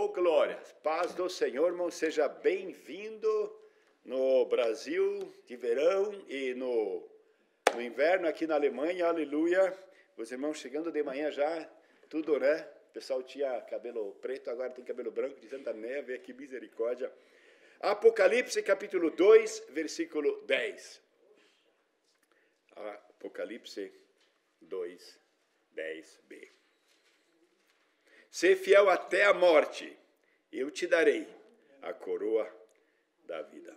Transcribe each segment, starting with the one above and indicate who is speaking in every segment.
Speaker 1: Oh, glórias, paz do Senhor, irmão, seja bem-vindo no Brasil de verão e no inverno aqui na Alemanha, aleluia. Os irmãos chegando de manhã já, tudo, né? O pessoal tinha cabelo preto, agora tem cabelo branco de tanta neve, que misericórdia. Apocalipse capítulo 2, versículo 10. Apocalipse 2, 10b. Ser fiel até a morte, eu te darei a coroa da vida.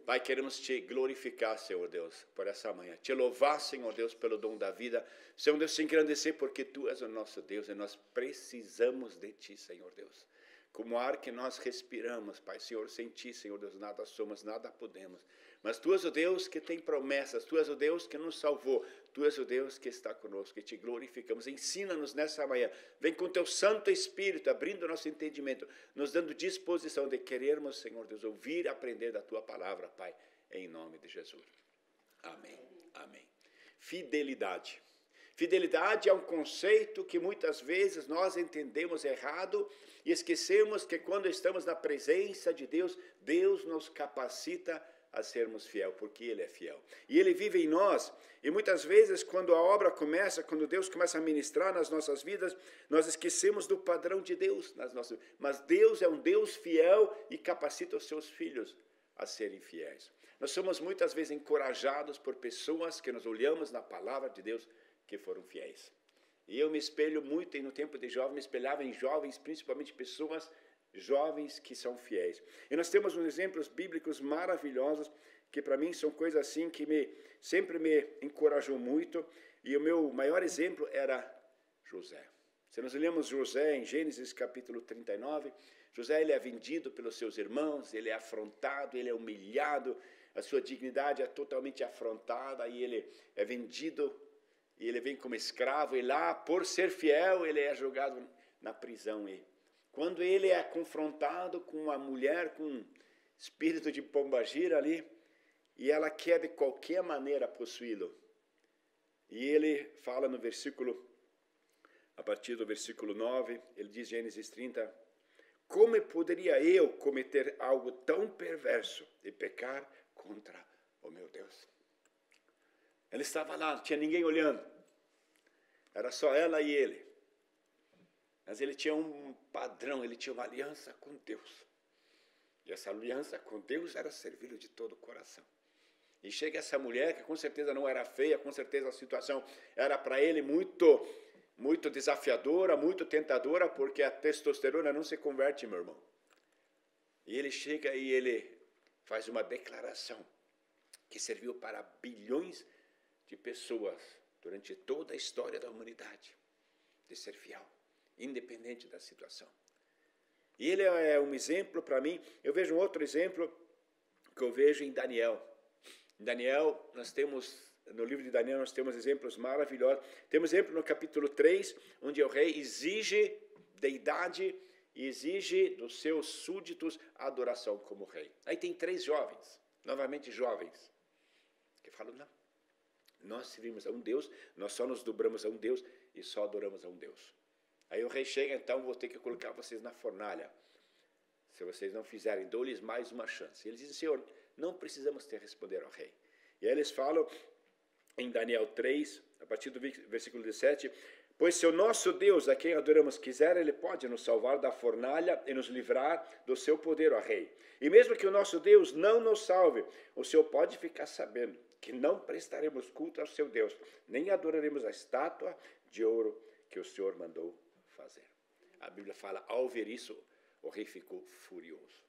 Speaker 1: Pai, queremos te glorificar, Senhor Deus, por essa manhã. Te louvar, Senhor Deus, pelo dom da vida. Senhor Deus, te engrandecer porque Tu és o nosso Deus e nós precisamos de Ti, Senhor Deus. Como ar que nós respiramos, Pai, Senhor, sem Ti, Senhor Deus, nada somos, nada podemos. Mas Tu és o Deus que tem promessas, Tu és o Deus que nos salvou, Tu és o Deus que está conosco, e te glorificamos. Ensina-nos nessa manhã, vem com Teu Santo Espírito, abrindo nosso entendimento, nos dando disposição de querermos, Senhor Deus, ouvir e aprender da Tua palavra, Pai, em nome de Jesus. Amém, amém. Fidelidade. Fidelidade é um conceito que muitas vezes nós entendemos errado e esquecemos que quando estamos na presença de Deus, Deus nos capacita a sermos fiel, porque Ele é fiel. E Ele vive em nós, e muitas vezes quando a obra começa, quando Deus começa a ministrar nas nossas vidas, nós esquecemos do padrão de Deus nas nossas vidas. Mas Deus é um Deus fiel e capacita os seus filhos a serem fiéis. Nós somos muitas vezes encorajados por pessoas que nós olhamos na palavra de Deus que foram fiéis. E eu me espelho muito, e no tempo de jovem, me espelhava em jovens, principalmente pessoas jovens que são fiéis. E nós temos uns exemplos bíblicos maravilhosos, que para mim são coisas assim que sempre me encorajou muito, e o meu maior exemplo era José. Se nós olhamos José em Gênesis capítulo 39, José ele é vendido pelos seus irmãos, ele é afrontado, ele é humilhado, a sua dignidade é totalmente afrontada, e ele é vendido, e ele vem como escravo, e lá, por ser fiel, ele é jogado na prisão. E quando ele é confrontado com uma mulher com espírito de pombagira ali, e ela quer de qualquer maneira possuí-lo. E ele fala no versículo, a partir do versículo 9, ele diz, Gênesis 30, como poderia eu cometer algo tão perverso e pecar contra o meu Deus? Ele estava lá, não tinha ninguém olhando. Era só ela e ele. Mas ele tinha um padrão, ele tinha uma aliança com Deus. E essa aliança com Deus era servi-lo de todo o coração. E chega essa mulher, que com certeza não era feia, com certeza a situação era para ele muito desafiadora, muito tentadora, porque a testosterona não se converte, meu irmão. E ele chega e ele faz uma declaração que serviu para bilhões de pessoas durante toda a história da humanidade, de ser fiel, independente da situação. E ele é um exemplo para mim. Eu vejo um outro exemplo que eu vejo em Daniel. Em Daniel, no livro de Daniel, nós temos exemplos maravilhosos. Temos exemplo no capítulo 3, onde o rei exige deidade e exige dos seus súditos a adoração como rei. Aí tem 3 jovens, novamente jovens, que falam, não, nós servimos a um Deus, nós só nos dobramos a um Deus e só adoramos a um Deus. Aí o rei chega, então vou ter que colocar vocês na fornalha. Se vocês não fizerem, dou-lhes mais uma chance. E eles dizem, Senhor, não precisamos te responder ao rei. E aí eles falam em Daniel 3, a partir do versículo 17, pois se o nosso Deus, a quem adoramos, quiser, Ele pode nos salvar da fornalha e nos livrar do seu poder, ó rei. E mesmo que o nosso Deus não nos salve, o Senhor pode ficar sabendo que não prestaremos culto ao seu Deus, nem adoraremos a estátua de ouro que o Senhor mandou fazer. A Bíblia fala, ao ver isso, o rei ficou furioso.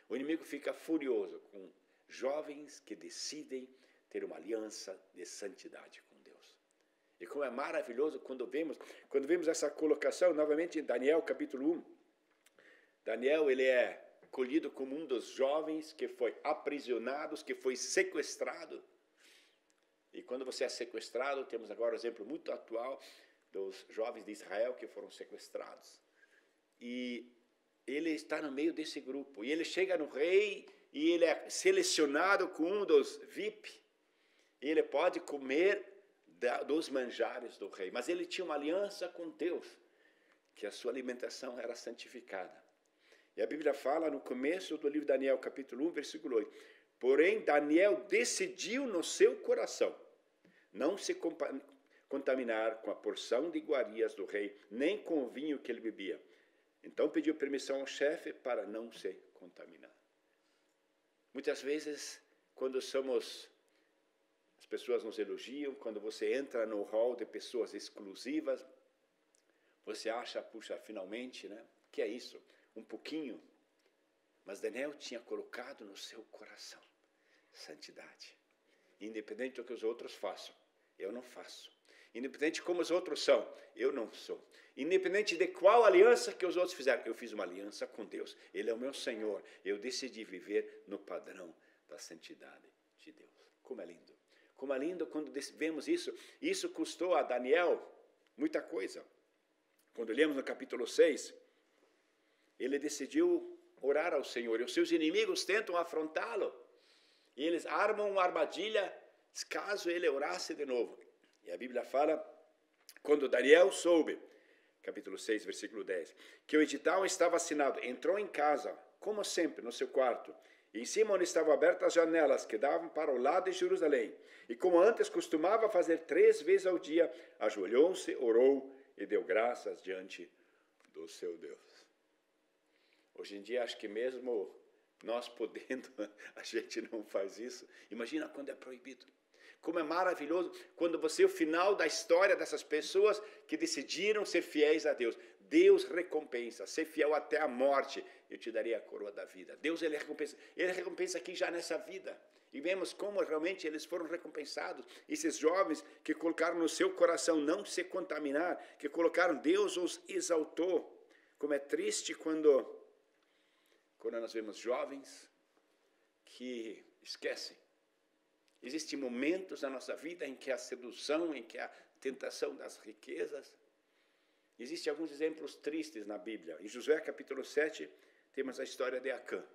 Speaker 1: O inimigo fica furioso com jovens que decidem ter uma aliança de santidade com Deus. E como é maravilhoso quando vemos essa colocação, novamente em Daniel capítulo 1. Daniel, ele é colhido como um dos jovens que foi aprisionado, que foi sequestrado. E quando você é sequestrado, temos agora um exemplo muito atual dos jovens de Israel que foram sequestrados. E ele está no meio desse grupo. E ele chega no rei e ele é selecionado com um dos VIP. E ele pode comer dos manjares do rei. Mas ele tinha uma aliança com Deus, que que a sua alimentação era santificada. E a Bíblia fala no começo do livro de Daniel, capítulo 1, versículo 8. Porém, Daniel decidiu no seu coração não se contaminar com a porção de iguarias do rei, nem com o vinho que ele bebia. Então pediu permissão ao chefe para não se contaminar. Muitas vezes, quando as pessoas nos elogiam, quando você entra no hall de pessoas exclusivas, você acha, puxa, finalmente, né? Que é isso? Um pouquinho. Mas Daniel tinha colocado no seu coração santidade. Independente do que os outros façam, eu não faço. Independente de como os outros são, eu não sou. Independente de qual aliança que os outros fizeram, eu fiz uma aliança com Deus. Ele é o meu Senhor. Eu decidi viver no padrão da santidade de Deus. Como é lindo. Como é lindo quando vemos isso. Isso custou a Daniel muita coisa. Quando lemos no capítulo 6, ele decidiu orar ao Senhor. E os seus inimigos tentam afrontá-lo. E eles armam uma armadilha caso ele orasse de novo. E a Bíblia fala, quando Daniel soube, capítulo 6, versículo 10, que o edital estava assinado, entrou em casa, como sempre, no seu quarto, e em cima onde estavam abertas as janelas que davam para o lado de Jerusalém. E como antes costumava fazer 3 vezes ao dia, ajoelhou-se, orou e deu graças diante do seu Deus. Hoje em dia, acho que mesmo nós podendo, a gente não faz isso. Imagina quando é proibido. Como é maravilhoso quando você, o final da história dessas pessoas que decidiram ser fiéis a Deus. Deus recompensa, ser fiel até a morte, eu te daria a coroa da vida. Deus, ele recompensa aqui já nessa vida. E vemos como realmente eles foram recompensados. Esses jovens que colocaram no seu coração não se contaminar, que colocaram, Deus os exaltou. Como é triste quando nós vemos jovens que esquecem. Existem momentos na nossa vida em que a sedução, em que a tentação das riquezas. Existem alguns exemplos tristes na Bíblia. Em Josué capítulo 7, temos a história de Acã.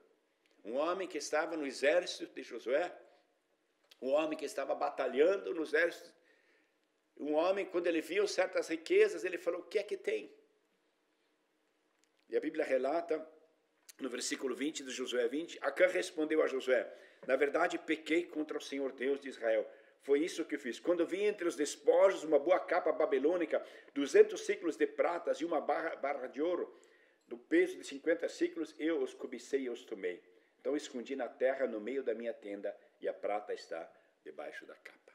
Speaker 1: Um homem que estava no exército de Josué, um homem que estava batalhando no exército, um homem, quando ele viu certas riquezas, ele falou, o que é que tem? E a Bíblia relata, no versículo 20 de Josué 20, Acã respondeu a Josué, na verdade pequei contra o Senhor Deus de Israel. Foi isso que fiz. Quando vi entre os despojos uma boa capa babilônica, 200 ciclos de pratas e uma barra de ouro, do peso de 50 ciclos, eu os cobicei e os tomei. Então escondi na terra no meio da minha tenda e a prata está debaixo da capa.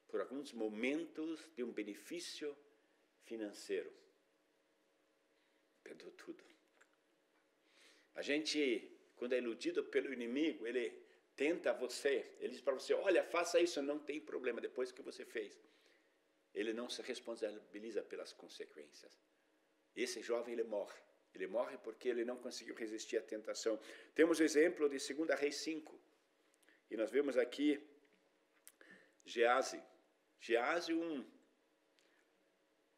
Speaker 1: Por alguns momentos de um benefício financeiro, perdeu tudo. A gente, quando é iludido pelo inimigo, ele tenta você, ele diz para você, olha, faça isso, não tem problema, depois que você fez. Ele não se responsabiliza pelas consequências. Esse jovem, ele morre porque ele não conseguiu resistir à tentação. Temos o exemplo de 2 Reis 5, e nós vemos aqui Geazi,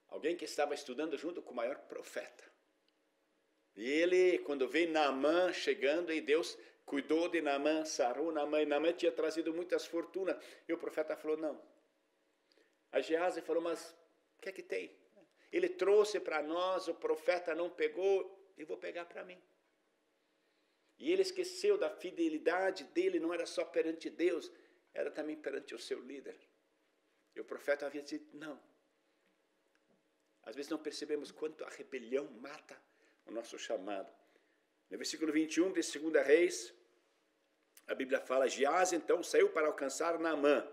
Speaker 1: alguém que estava estudando junto com o maior profeta. E ele, quando veio Naamã chegando, e Deus cuidou de Naamã, sarou Naamã, e Naamã tinha trazido muitas fortunas. E o profeta falou, não. A Geazi falou, mas o que é que tem? Ele trouxe para nós, o profeta não pegou, eu vou pegar para mim. E ele esqueceu da fidelidade dele, não era só perante Deus, era também perante o seu líder. E o profeta havia dito, não. Às vezes não percebemos quanto a rebelião mata o nosso chamado. No versículo 21 de 2 Reis, a Bíblia fala, Geazi então saiu para alcançar Naamã.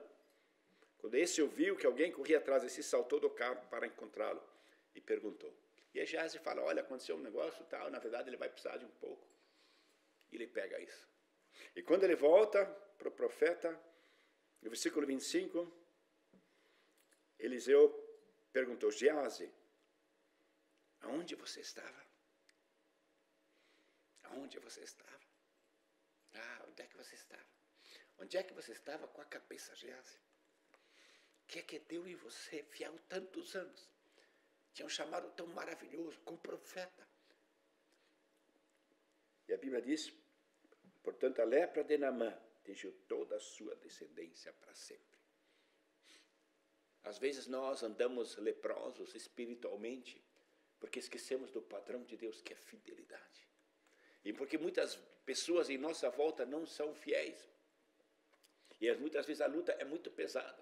Speaker 1: Quando esse ouviu que alguém corria atrás de si, saltou do carro para encontrá-lo e perguntou. E a Geazi fala, olha, aconteceu um negócio tal, na verdade ele vai precisar de um pouco. E ele pega isso. E quando ele volta para o profeta, no versículo 25, Eliseu perguntou, Geazi, aonde você estava? Aonde você estava? Onde é que você estava? Onde é que você estava com a cabeça, Geazi? O que é que deu em você, fiel tantos anos? Tinha um chamado tão maravilhoso, como profeta. E a Bíblia diz, portanto, a lepra de Naamã atingiu toda a sua descendência para sempre. Às vezes nós andamos leprosos espiritualmente, Porque esquecemos do padrão de Deus, que é fidelidade. E porque muitas pessoas em nossa volta não são fiéis. E muitas vezes a luta é muito pesada.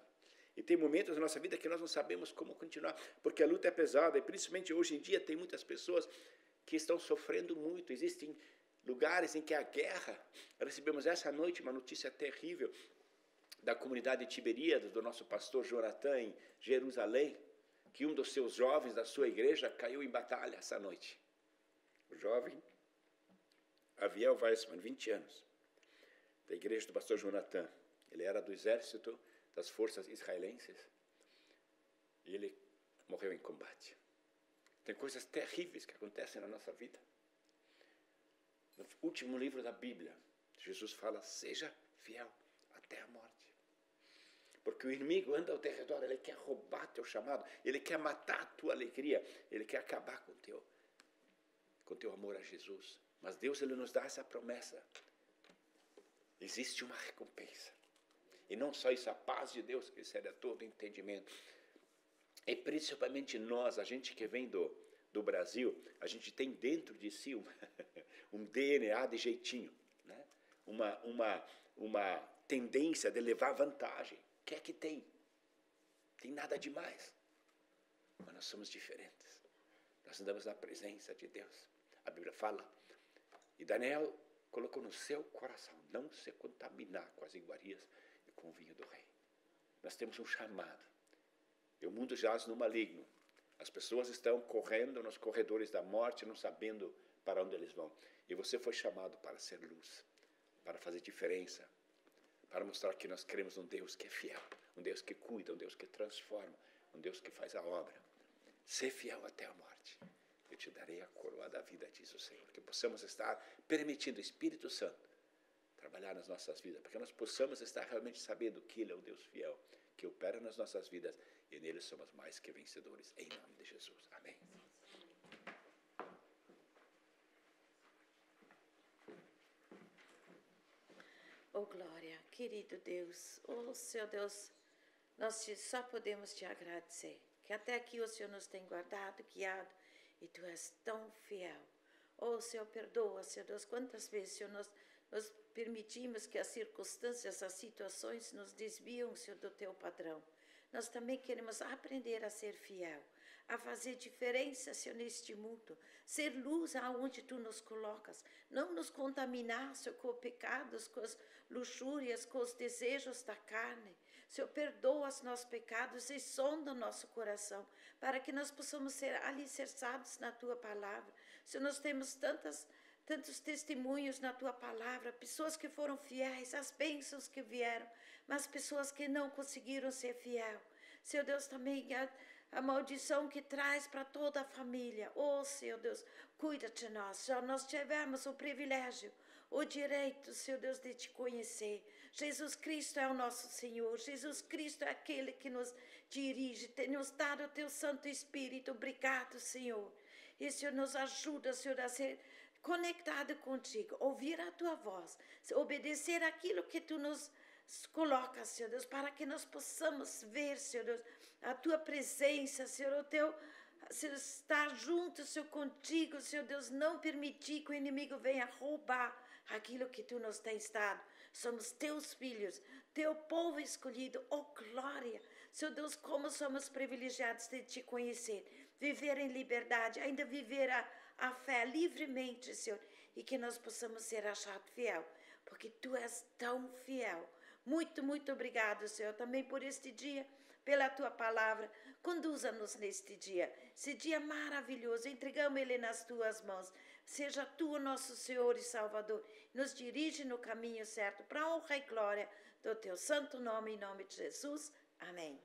Speaker 1: E tem momentos na nossa vida que nós não sabemos como continuar, porque a luta é pesada. E principalmente hoje em dia tem muitas pessoas que estão sofrendo muito. Existem lugares em que a guerra... Recebemos essa noite uma notícia terrível da comunidade de Tiberíades, do nosso pastor Jonathan, em Jerusalém, que um dos seus jovens da sua igreja caiu em batalha essa noite. O jovem Aviel Weissman, 20 anos, da igreja do pastor Jonathan. Ele era do exército das forças israelenses e ele morreu em combate. Tem coisas terríveis que acontecem na nossa vida. No último livro da Bíblia, Jesus fala, seja fiel até a morte. Porque o inimigo anda ao teu redor, ele quer roubar teu chamado, ele quer matar a tua alegria, ele quer acabar com teu amor a Jesus. Mas Deus, ele nos dá essa promessa. Existe uma recompensa. E não só isso, a paz de Deus, que excede a todo entendimento. E principalmente nós, a gente que vem do Brasil, a gente tem dentro de si um DNA de jeitinho, né? Uma tendência de levar vantagem. O que é que tem? Tem nada demais. Mas nós somos diferentes. Nós andamos na presença de Deus. A Bíblia fala. E Daniel colocou no seu coração não se contaminar com as iguarias e com o vinho do rei. Nós temos um chamado. E o mundo jaz no maligno. As pessoas estão correndo nos corredores da morte, não sabendo para onde eles vão. E você foi chamado para ser luz, para fazer diferença, para mostrar que nós queremos um Deus que é fiel, um Deus que cuida, um Deus que transforma, um Deus que faz a obra. Ser fiel até a morte. Eu te darei a coroa da vida, diz o Senhor. Que possamos estar permitindo o Espírito Santo trabalhar nas nossas vidas, para que nós possamos estar realmente sabendo que Ele é o Deus fiel, que opera nas nossas vidas, e nele somos mais que vencedores, em nome de Jesus. Amém.
Speaker 2: Oh, glória, querido Deus, oh, Senhor Deus, nós só podemos te agradecer, que até aqui o Senhor nos tem guardado, guiado, e Tu és tão fiel. Oh, Senhor, perdoa, Senhor Deus, quantas vezes, Senhor, nós permitimos que as circunstâncias, as situações nos desviam, Senhor, do Teu padrão. Nós também queremos aprender a ser fiel, a fazer diferença, Senhor, neste mundo, ser luz aonde Tu nos colocas, não nos contaminar, Senhor, com pecados, com as luxúrias, com os desejos da carne. Senhor, perdoa os nossos pecados e sonda o nosso coração, para que nós possamos ser alicerçados na Tua palavra. Senhor, nós temos tantos testemunhos na Tua palavra, pessoas que foram fiéis, as bênçãos que vieram, mas pessoas que não conseguiram ser fiel. Senhor Deus, também a maldição que traz para toda a família. Oh, Senhor Deus, cuida de nós. Senhor, nós tivemos o privilégio, o direito, Senhor Deus, de Te conhecer. Jesus Cristo é o nosso Senhor. Jesus Cristo é aquele que nos dirige, tem nos dado o Teu Santo Espírito. Obrigado, Senhor. E, Senhor, nos ajuda, Senhor, a ser conectado contigo, ouvir a Tua voz, obedecer aquilo que Tu nos coloca, Senhor Deus, para que nós possamos ver, Senhor Deus, a Tua presença, Senhor, Senhor, estar junto, Senhor, contigo, Senhor Deus, não permitir que o inimigo venha roubar aquilo que Tu nos tens dado. Somos Teus filhos, Teu povo escolhido, oh glória, Senhor Deus, como somos privilegiados de Te conhecer, viver em liberdade, ainda viver a fé livremente, Senhor, e que nós possamos ser achados fiel, porque Tu és tão fiel. Muito, muito obrigado, Senhor, também por este dia, pela Tua palavra. Conduza-nos neste dia, esse dia maravilhoso. Entregamos ele nas Tuas mãos. Seja Tu, nosso Senhor e Salvador. Nos dirige no caminho certo, para a honra e glória do Teu santo nome, em nome de Jesus. Amém.